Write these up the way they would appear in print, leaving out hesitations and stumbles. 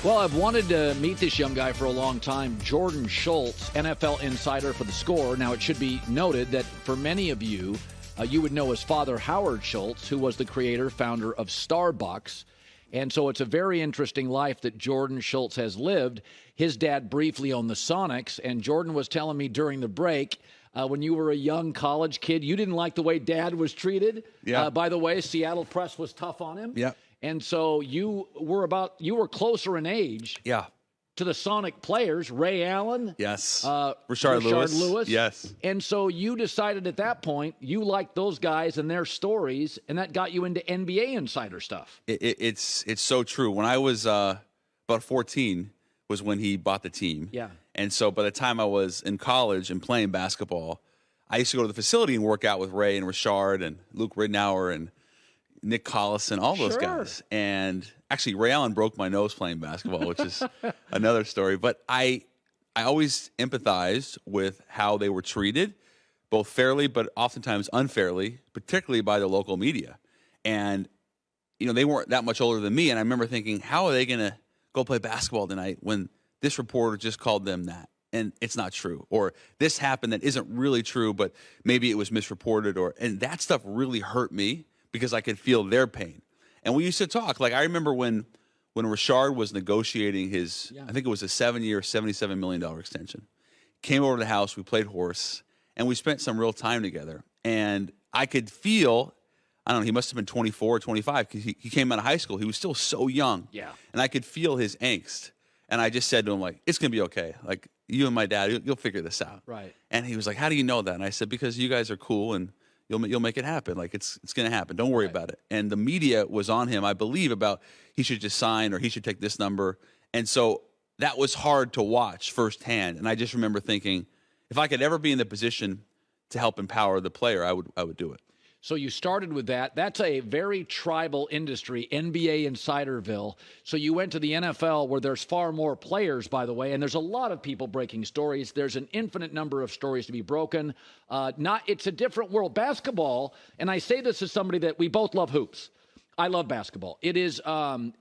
Well, I've wanted to meet this young guy for a long time, Jordan Schultz, NFL insider for The Score. Now, it should be noted that for many of you, you would know his father, Howard Schultz, who was the creator, founder of Starbucks. And so it's a very interesting life that Jordan Schultz has lived. His dad briefly owned the Sonics, and Jordan was telling me during the break, when you were a young college kid, you didn't like the way Dad was treated. Yeah. By the way, Seattle press was tough on him. Yeah. And so you were closer in age to the Sonic players, Ray Allen. Yes. Rashard Lewis. Yes. And so you decided at that point you liked those guys and their stories, and that got you into NBA insider stuff. It's so true. When I was about 14 was when he bought the team. Yeah. And so by the time I was in college and playing basketball, I used to go to the facility and work out with Ray and Rashard and Luke Ridnour and Nick Collison, all those guys. And actually, Ray Allen broke my nose playing basketball, which is another story. But I always empathized with how they were treated, both fairly but oftentimes unfairly, particularly by the local media. And, you know, they weren't that much older than me. And I remember thinking, how are they going to go play basketball tonight when this reporter just called them that? And it's not true. Or this happened that isn't really true, but maybe it was misreported. And that stuff really hurt me, because I could feel their pain. And we used to talk. Like, I remember when Rashard was negotiating his, I think it was a 7-year, $77 million extension, came over to the house, we played horse, and we spent some real time together. And I could feel, I don't know, he must have been 24 or 25, because he came out of high school. He was still so young. Yeah. And I could feel his angst. And I just said to him, like, it's going to be okay. Like, you and my dad, you'll figure this out. Right. And he was like, how do you know that? And I said, because you guys are cool, and you'll make it happen. Like, it's going to happen. Don't worry about it. And the media was on him, I believe, about he should just sign or he should take this number. And so that was hard to watch firsthand. And I just remember thinking, if I could ever be in the position to help empower the player, I would do it. So you started with that. That's a very tribal industry, NBA Insiderville. So you went to the NFL, where there's far more players, by the way, and there's a lot of people breaking stories. There's an infinite number of stories to be broken. It's a different world. Basketball, and I say this as somebody that we both love hoops. I love basketball. It is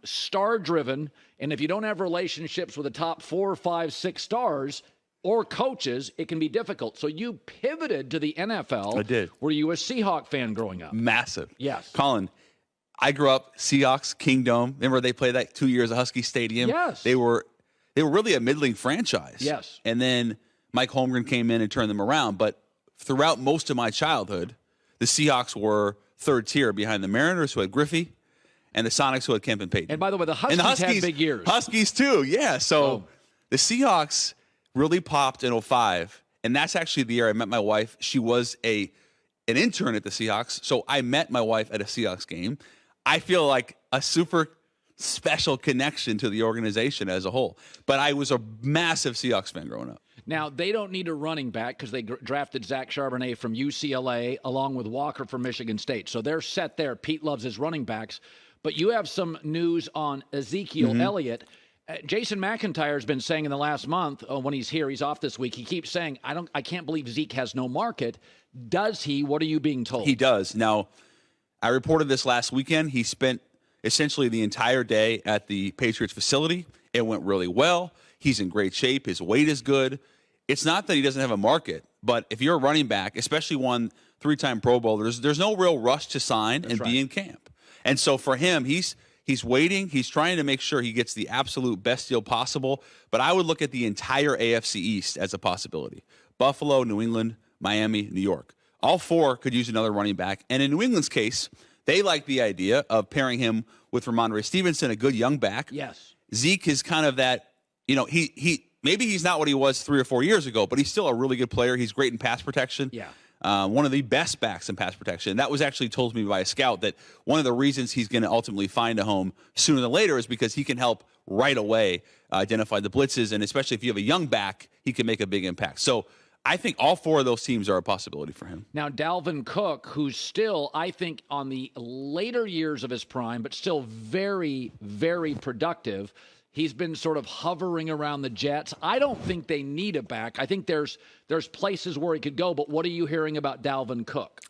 star-driven, and if you don't have relationships with the top 4, 5, 6 stars or coaches, it can be difficult. So you pivoted to the NFL. I did. Were you a Seahawk fan growing up? Massive. Yes. Colin, I grew up Seahawks, Kingdom. Remember they played that 2 years at Husky Stadium? Yes. They were really a middling franchise. Yes. And then Mike Holmgren came in and turned them around. But throughout most of my childhood, the Seahawks were third tier behind the Mariners, who had Griffey, and the Sonics, who had Kemp and Payton. And by the way, the Huskies had big years. Huskies too, yeah. So the Seahawks really popped in 05, and that's actually the year I met my wife. She was an intern at the Seahawks, so I met my wife at a Seahawks game. I feel like a super special connection to the organization as a whole. But I was a massive Seahawks fan growing up. Now, they don't need a running back because they drafted Zach Charbonnet from UCLA along with Walker from Michigan State. So they're set there. Pete loves his running backs. But you have some news on Ezekiel Elliott. Jason McIntyre has been saying in the last month, when he's here, he's off this week, he keeps saying, I can't believe Zeke has no market. Does he? What are you being told? He does. Now, I reported this last weekend. He spent essentially the entire day at the Patriots facility. It went really well. He's in great shape. His weight is good. It's not that he doesn't have a market, but if you're a running back, especially one 3-time Pro Bowler, there's no real rush to sign be in camp. And so for him, he's waiting. He's trying to make sure he gets the absolute best deal possible. But I would look at the entire AFC East as a possibility. Buffalo, New England, Miami, New York. All 4 could use another running back. And in New England's case, they like the idea of pairing him with Ramondre Stevenson, a good young back. Yes. Zeke is kind of that, he maybe he's not what he was 3 or 4 years ago, but he's still a really good player. He's great in pass protection. Yeah. One of the best backs in pass protection. That was actually told to me by a scout that one of the reasons he's going to ultimately find a home sooner than later is because he can help right away identify the blitzes, and especially if you have a young back, he can make a big impact. So I think all 4 of those teams are a possibility for him. Now, Dalvin Cook, who's still, I think, on the later years of his prime, but still very, very productive. He's been sort of hovering around the Jets. I don't think they need a back. I think there's places where he could go, but what are you hearing about Dalvin Cook?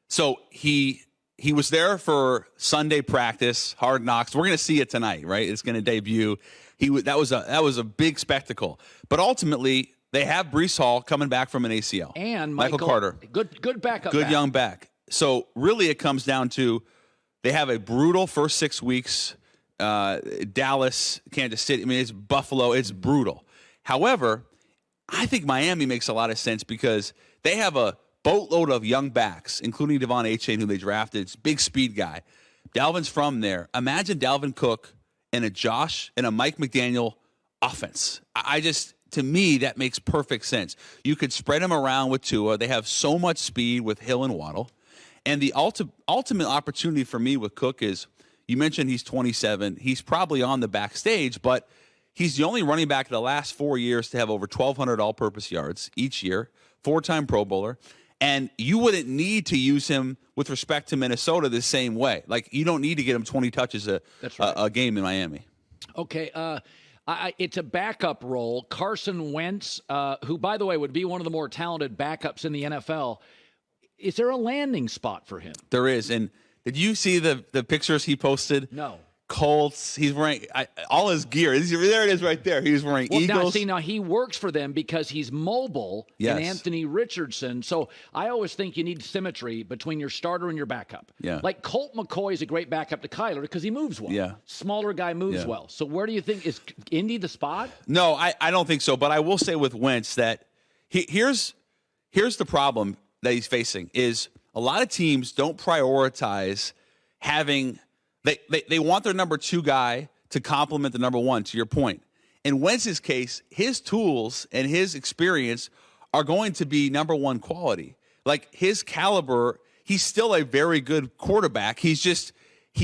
So he he was there for Sunday practice, Hard Knocks. We're going to see it tonight, right? It's going to debut. That was a big spectacle. But ultimately, they have Breece Hall coming back from an ACL. And Michael Carter. Good backup. Good young back. So really it comes down to they have a brutal first 6 weeks. Dallas, Kansas City. I mean, it's Buffalo. It's brutal. However, I think Miami makes a lot of sense because they have a boatload of young backs, including Devon Achane, who they drafted. It's a big speed guy. Dalvin's from there. Imagine Dalvin Cook and a Mike McDaniel offense. To me, that makes perfect sense. You could spread them around with Tua. They have so much speed with Hill and Waddle. And the ultimate opportunity for me with Cook is, you mentioned he's 27. He's probably on the backstage, but he's the only running back in the last 4 years to have over 1,200 all-purpose yards each year, 4-time Pro Bowler. And you wouldn't need to use him with respect to Minnesota the same way. Like, you don't need to get him 20 touches a game in Miami. Okay, it's a backup role. Carson Wentz, who, by the way, would be one of the more talented backups in the NFL. Is there a landing spot for him? There is. And did you see the pictures he posted? No. Colts. He's wearing all his gear. There it is right there. He's wearing Eagles. Now he works for them because he's mobile and Anthony Richardson. So I always think you need symmetry between your starter and your backup. Yeah. Like Colt McCoy is a great backup to Kyler because he moves well. Yeah. Smaller guy moves well. So where do you think, is Indy the spot? No, I don't think so. But I will say with Wentz that here's the problem that he's facing is a lot of teams don't prioritize having they want their number 2 guy to complement the number 1, to your point. In Wentz's case, his tools and his experience are going to be number 1 quality. Like his caliber, he's still a very good quarterback. He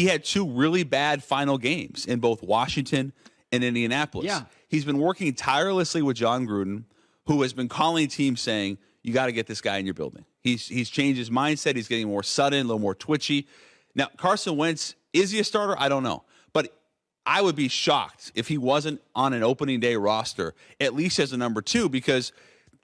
had 2 really bad final games in both Washington and Indianapolis. Yeah. He's been working tirelessly with John Gruden, who has been calling teams saying, you got to get this guy in your building. He's changed his mindset. He's getting more sudden, a little more twitchy. Now, Carson Wentz, is he a starter? I don't know. But I would be shocked if he wasn't on an opening day roster, at least as a number 2, because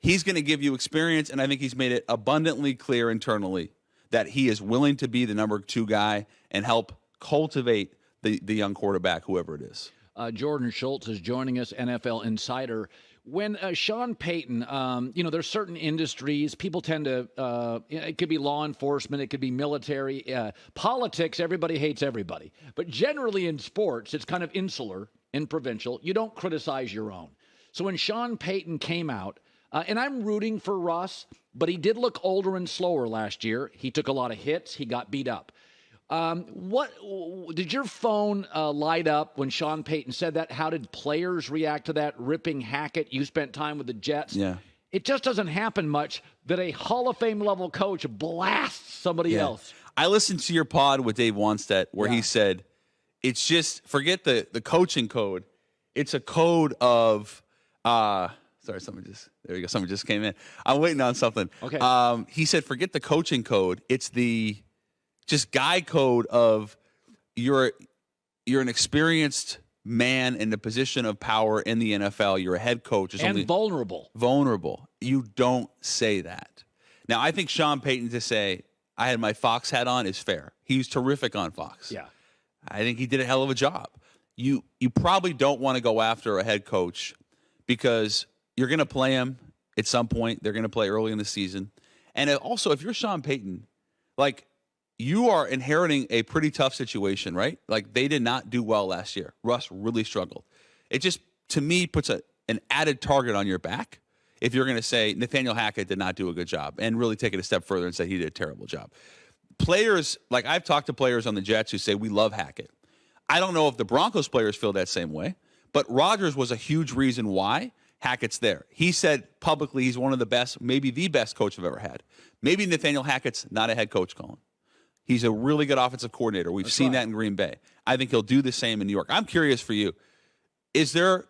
he's going to give you experience, and I think he's made it abundantly clear internally that he is willing to be the number 2 guy and help cultivate the young quarterback, whoever it is. Jordan Schultz is joining us, NFL Insider. When Sean Payton, there's certain industries, people tend to, it could be law enforcement, it could be military, politics, everybody hates everybody. But generally in sports, it's kind of insular and provincial. You don't criticize your own. So when Sean Payton came out, and I'm rooting for Russ, but he did look older and slower last year. He took a lot of hits. He got beat up. What did your phone light up when Sean Payton said that? How did players react to that? Ripping Hackett, you spent time with the Jets. Yeah. It just doesn't happen much that a Hall of Fame level coach blasts somebody else. I listened to your pod with Dave Wanstedt where he said, it's just, forget the coaching code. It's a code of, sorry, there you go. Someone just came in. I'm waiting on something. Okay. He said, forget the coaching code. It's the just guy code of you're an experienced man in the position of power in the NFL. You're a head coach. And vulnerable. Vulnerable. You don't say that. Now, I think Sean Payton to say, I had my Fox hat on is fair. He was terrific on Fox. Yeah. I think he did a hell of a job. You probably don't want to go after a head coach because you're going to play him at some point. They're going to play early in the season. And also, if you're Sean Payton, like, you are inheriting a pretty tough situation, right? Like, they did not do well last year. Russ really struggled. It just, to me, puts an added target on your back if you're going to say Nathaniel Hackett did not do a good job and really take it a step further and say he did a terrible job. Players, like I've talked to players on the Jets who say we love Hackett. I don't know if the Broncos players feel that same way, but Rodgers was a huge reason why Hackett's there. He said publicly he's one of the best, maybe the best coach I've ever had. Maybe Nathaniel Hackett's not a head coach, Colin. He's a really good offensive coordinator. We've seen that in Green Bay. I think he'll do the same in New York. I'm curious for you. Is there,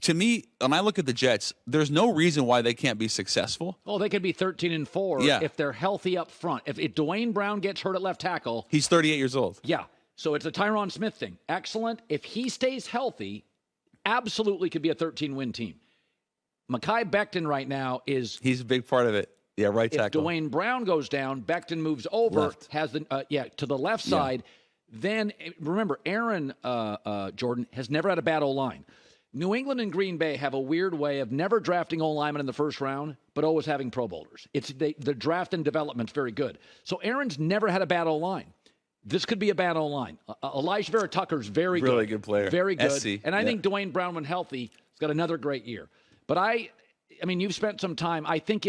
to me, when I look at the Jets, there's no reason why they can't be successful. Oh, they could be 13-4 if they're healthy up front. If Dwayne Brown gets hurt at left tackle. He's 38 years old. Yeah. So it's a Tyron Smith thing. Excellent. If he stays healthy, absolutely could be a 13-win team. Mekhi Becton right now is... He's a big part of it. Yeah, right If tackle. Dwayne Brown goes down, Becton moves over, Left. has the to the left side. Then remember, Aaron Jordan has never had a bad O-line. New England and Green Bay have a weird way of never drafting O-linemen in the first round, but always having Pro Bowlers. The draft and development's very good. So Aaron's never had a bad O-line. This could be a bad O-line. Elijah Vera Tucker's very good. Really good player. Very good. SC. And I think Dwayne Brown, when healthy, has got another great year. But I mean, you've spent some time. I think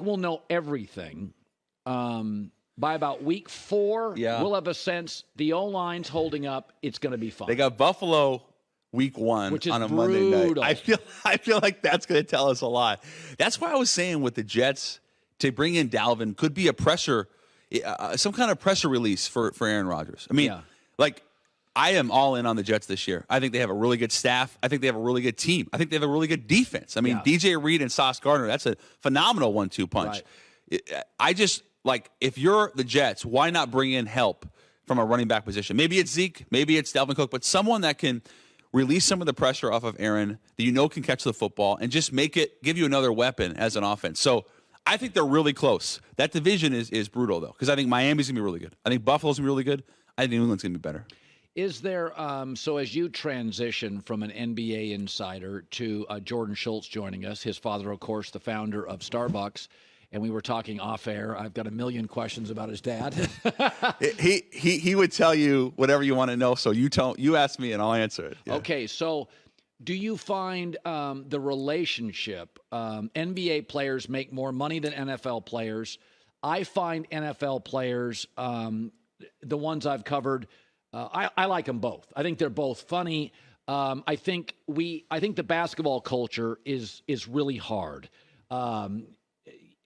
we'll know everything. By about week 4, we'll have a sense the O-line's holding up. It's going to be fun. They got Buffalo week 1 Which is on a brutal. Monday night. I feel like that's going to tell us a lot. That's why I was saying with the Jets to bring in Dalvin could be a pressure, some kind of pressure release for Aaron Rodgers. I mean, I am all in on the Jets this year. I think they have a really good staff. I think they have a really good team. I think they have a really good defense. I mean, DJ Reed and Sauce Gardner, that's a phenomenal 1-2 punch. Right. If you're the Jets, why not bring in help from a running back position? Maybe it's Zeke, maybe it's Dalvin Cook, but someone that can release some of the pressure off of Aaron that can catch the football and just give you another weapon as an offense. So I think they're really close. That division is brutal, though, because I think Miami's going to be really good. I think Buffalo's going to be really good. I think New England's going to be better. Is there, so as you transition from an NBA insider to Jordan Schultz joining us, his father, of course, the founder of Starbucks, and we were talking off air. I've got a million questions about his dad. he would tell you whatever you want to know, so you ask me and I'll answer it. Yeah. Okay, so do you find the relationship, NBA players make more money than NFL players? I find NFL players, the ones I've covered, I like them both. I think they're both funny. I think the basketball culture is really hard.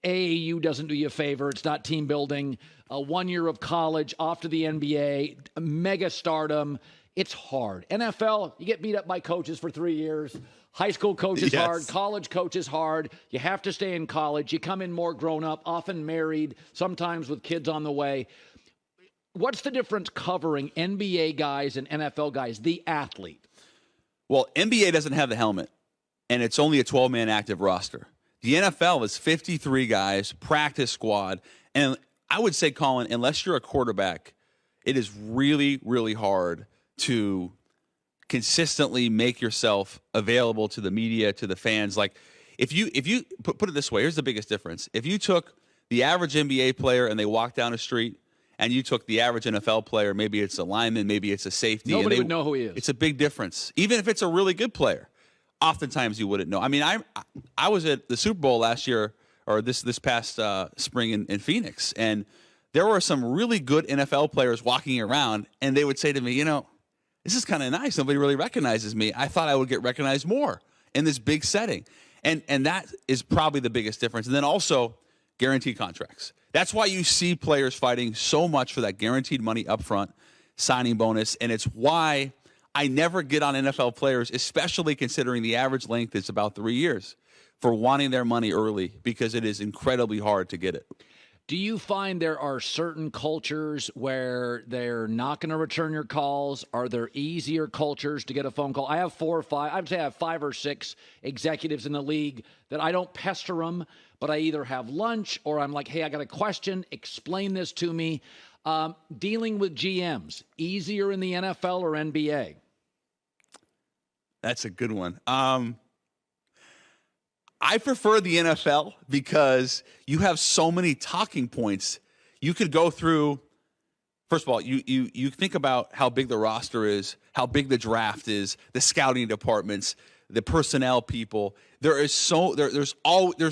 AAU doesn't do you a favor. It's not team building. 1 year of college, off to the NBA, mega stardom. It's hard. NFL, you get beat up by coaches for 3 years. High school coach is hard. College coach is hard. You have to stay in college. You come in more grown up, often married, sometimes with kids on the way. What's the difference covering NBA guys and NFL guys, the athlete? Well, NBA doesn't have the helmet, and it's only a 12-man active roster. The NFL is 53 guys, practice squad, and I would say, Colin, unless you're a quarterback, it is really, really hard to consistently make yourself available to the media, to the fans. Like, if you put it this way, here's the biggest difference. If you took the average NBA player and they walked down the street, and you took the average NFL player, maybe it's a lineman, maybe it's a safety. Nobody would know who he is. It's a big difference. Even if it's a really good player, oftentimes you wouldn't know. I mean, I was at the Super Bowl last year, or this past spring in Phoenix, and there were some really good NFL players walking around, and they would say to me, this is kind of nice. Nobody really recognizes me. I thought I would get recognized more in this big setting. And that is probably the biggest difference. And then also guaranteed contracts. That's why you see players fighting so much for that guaranteed money up front, signing bonus, and it's why I never get on NFL players, especially considering the average length is about 3 years, for wanting their money early, because it is incredibly hard to get it. Do you find there are certain cultures where they're not going to return your calls? Are there easier cultures to get a phone call? I have 4 or 5. I would say I have 5 or 6 executives in the league that I don't pester them, but I either have lunch or I'm like, hey, I got a question. Explain this to me. Dealing with GMs, easier in the NFL or NBA? That's a good one. I prefer the NFL because you have so many talking points. You could go through, first of all, you think about how big the roster is, how big the draft is, the scouting departments, the personnel people. There's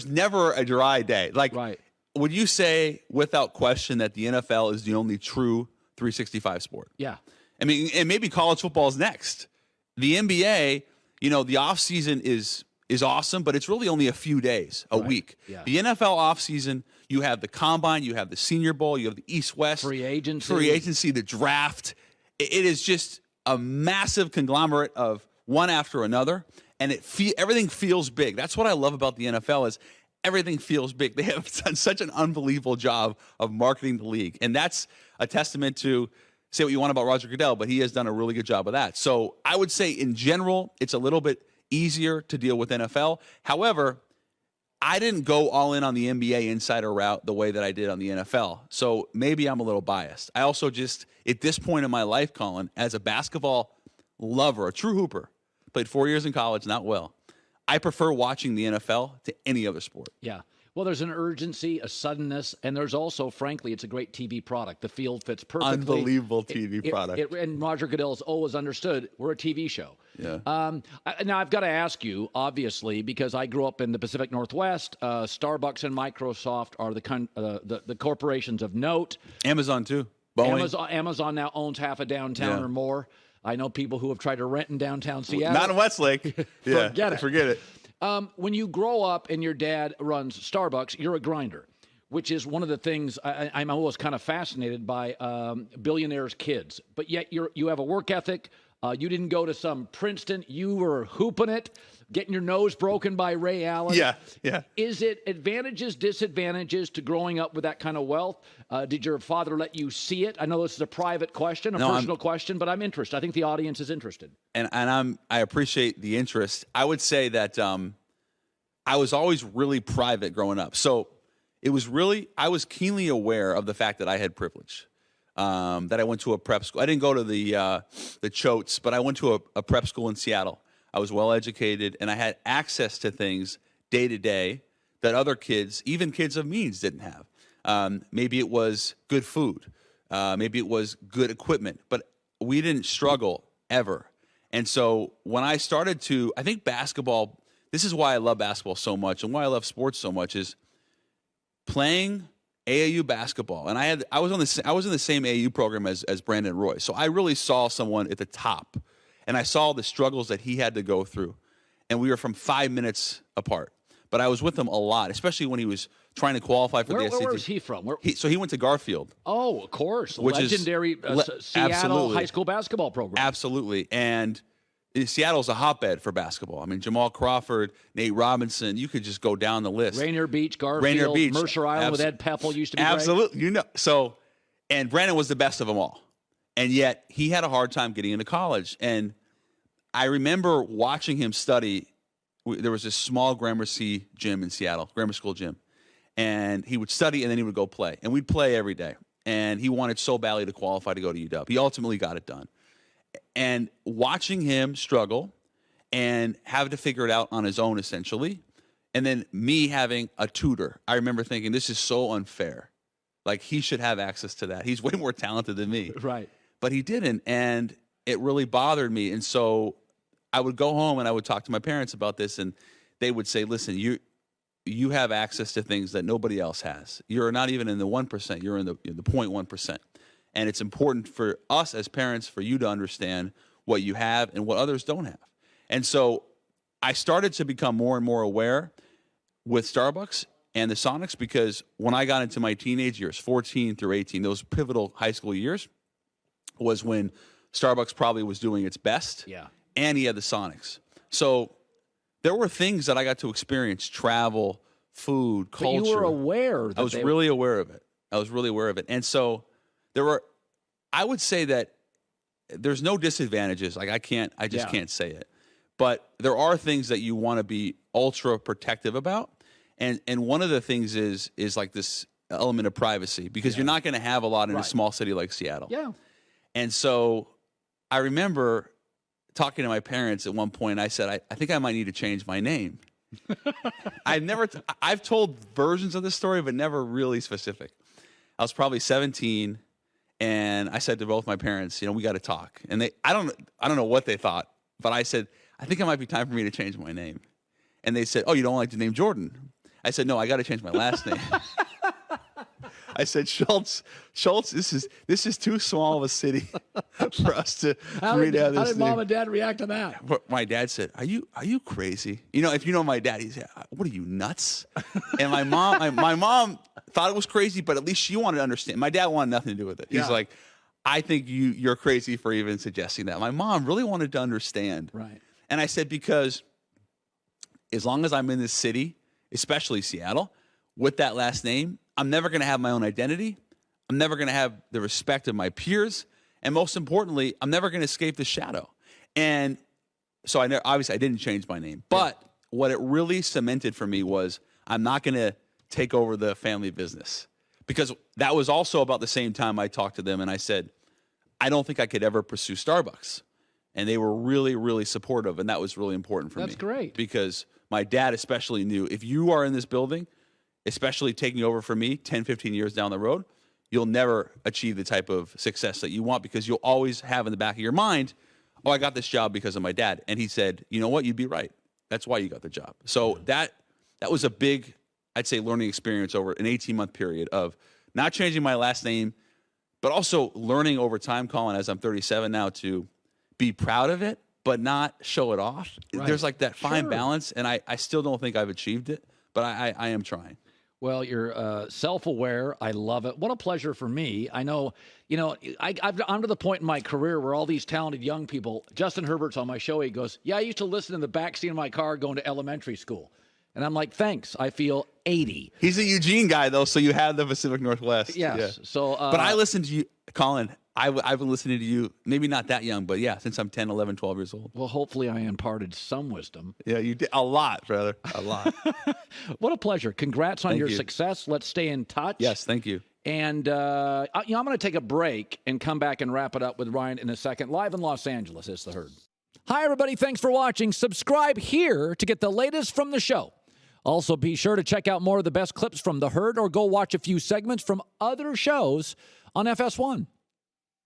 never a dry day. Like, right. Would you say without question that the NFL is the only true 365 sport? Yeah. I mean, and maybe college football is next. The NBA, the offseason is awesome, but it's really only a few days, a week. Yeah. The NFL offseason, you have the Combine, you have the Senior Bowl, you have the East-West. Free agency, the draft. It is just a massive conglomerate of one after another, and everything feels big. That's what I love about the NFL is everything feels big. They have done such an unbelievable job of marketing the league, and that's a testament to, say what you want about Roger Goodell, but he has done a really good job of that. So I would say in general, it's a little bit easier to deal with NFL. However, I didn't go all in on the NBA insider route the way that I did on the NFL. So maybe I'm a little biased. I also just, at this point in my life, Colin, as a basketball lover, a true hooper, played 4 years in college, not well. I prefer watching the NFL to any other sport. Yeah. Well, there's an urgency, a suddenness, and there's also, frankly, it's a great TV product. The field fits perfectly. Unbelievable TV product. And Roger Goodell's always understood we're a TV show. Yeah. Now, I've got to ask you, obviously, because I grew up in the Pacific Northwest, Starbucks and Microsoft are the corporations of note. Amazon, too. Boeing. Amazon now owns half of downtown or more. I know people who have tried to rent in downtown Seattle. Not in Westlake. Forget it. When you grow up and your dad runs Starbucks, you're a grinder, which is one of the things I'm always kind of fascinated by billionaires' kids. But yet you have a work ethic. You didn't go to some Princeton. You were hooping it, getting your nose broken by Ray Allen. Yeah. Is it advantages, disadvantages to growing up with that kind of wealth? Did your father let you see it? I know this is a private question, personal question, but I'm interested. I think the audience is interested. And I appreciate the interest. I would say that I was always really private growing up. So I was keenly aware of the fact that I had privilege. That I went to a prep school. I didn't go to the Choates, but I went to a prep school in Seattle. I was well educated, and I had access to things day to day that other kids, even kids of means, didn't have. Maybe it was good food. Maybe it was good equipment, but we didn't struggle ever. And so when I started I think basketball, this is why I love basketball so much and why I love sports so much, is playing AAU basketball. And I was in the same AAU program as Brandon Roy. So I really saw someone at the top, and I saw the struggles that he had to go through. And we were from 5 minutes apart. But I was with him a lot, especially when he was trying to qualify for the SAT. Where was he from? So he went to Garfield. Oh, of course. Which legendary Seattle absolutely. high school basketball program. Absolutely. And Seattle's a hotbed for basketball. I mean, Jamal Crawford, Nate Robinson, you could just go down the list. Rainier Beach, Garfield, Mercer Island with Ed Pepple used to be absolutely. Great. So, and Brandon was the best of them all. And yet he had a hard time getting into college. And I remember watching him study. There was this small Gramercy gym in Seattle, grammar school gym. And he would study and then he would go play. And we'd play every day. And he wanted so badly to qualify to go to UW. He ultimately got it done. And watching him struggle and have to figure it out on his own, essentially, and then me having a tutor, I remember thinking, this is so unfair. Like, he should have access to that. He's way more talented than me. Right. But he didn't, and it really bothered me. And so I would go home and I would talk to my parents about this, and they would say, listen, you have access to things that nobody else has. You're not even in the 1%. You're in the 0.1%. And it's important for us as parents for you to understand what you have and what others don't have. And so I started to become more and more aware with Starbucks and the Sonics, because when I got into my teenage years, 14 through 18, those pivotal high school years, was when Starbucks probably was doing its best. Yeah. And he had the Sonics. So there were things that I got to experience: travel, food, culture. But you were aware that I was really aware of it. And so I would say that there's no disadvantages. Like, I just can't say it. But there are things that you want to be ultra protective about. And one of the things is like this element of privacy, because you're not going to have a lot in a small city like Seattle. Yeah. And so I remember talking to my parents at one point. I said, I think I might need to change my name. I've told versions of this story, but never really specific. I was probably 17. And I said to both my parents, we got to talk. And I don't know what they thought, but I said, I think it might be time for me to change my name. And they said, oh, you don't like the name Jordan? I said, no, I got to change my last name. I said, Schultz, this is too small of a city for us to read out this. How did mom and dad react to that? But my dad said, are you crazy? If you know my dad, he said, what are you, nuts? And my mom thought it was crazy, but at least she wanted to understand. My dad wanted nothing to do with it. He's like, I think you're crazy for even suggesting that. My mom really wanted to understand. Right. And I said, because as long as I'm in this city, especially Seattle, with that last name, I'm never going to have my own identity. I'm never going to have the respect of my peers. And most importantly, I'm never going to escape the shadow. And so obviously I didn't change my name. But what it really cemented for me was I'm not going to take over the family business. Because that was also about the same time I talked to them and I said, I don't think I could ever pursue Starbucks. And they were really, really supportive, and that was really important for me. That's great. Because my dad especially knew, if you are in this building, especially taking over for me 10, 15 years down the road, you'll never achieve the type of success that you want because you'll always have in the back of your mind, oh, I got this job because of my dad. And he said, you know what, you'd be right. That's why you got the job. So that was a big, I'd say, learning experience over an 18-month period of not changing my last name, but also learning over time, Colin, as I'm 37 now, to be proud of it, but not show it off. Right. There's like that fine balance, and I still don't think I've achieved it, but I am trying. Well, you're self-aware. I love it. What a pleasure for me. I know, I'm to the point in my career where all these talented young people, Justin Herbert's on my show. He goes, yeah, I used to listen in the backseat of my car going to elementary school. And I'm like, thanks. I feel 80. He's a Eugene guy, though, so you have the Pacific Northwest. Yes. Yeah. So, but I listen to you, Colin. I've been listening to you, maybe not that young, but yeah, since I'm 10, 11, 12 years old. Well, hopefully I imparted some wisdom. Yeah, you did. A lot, brother. A lot. What a pleasure. Congrats on your success. Let's stay in touch. Yes, thank you. And, I'm going to take a break and come back and wrap it up with Ryan in a second. Live in Los Angeles, it's The Herd. Hi, everybody. Thanks for watching. Subscribe here to get the latest from the show. Also, be sure to check out more of the best clips from The Herd or go watch a few segments from other shows on FS1.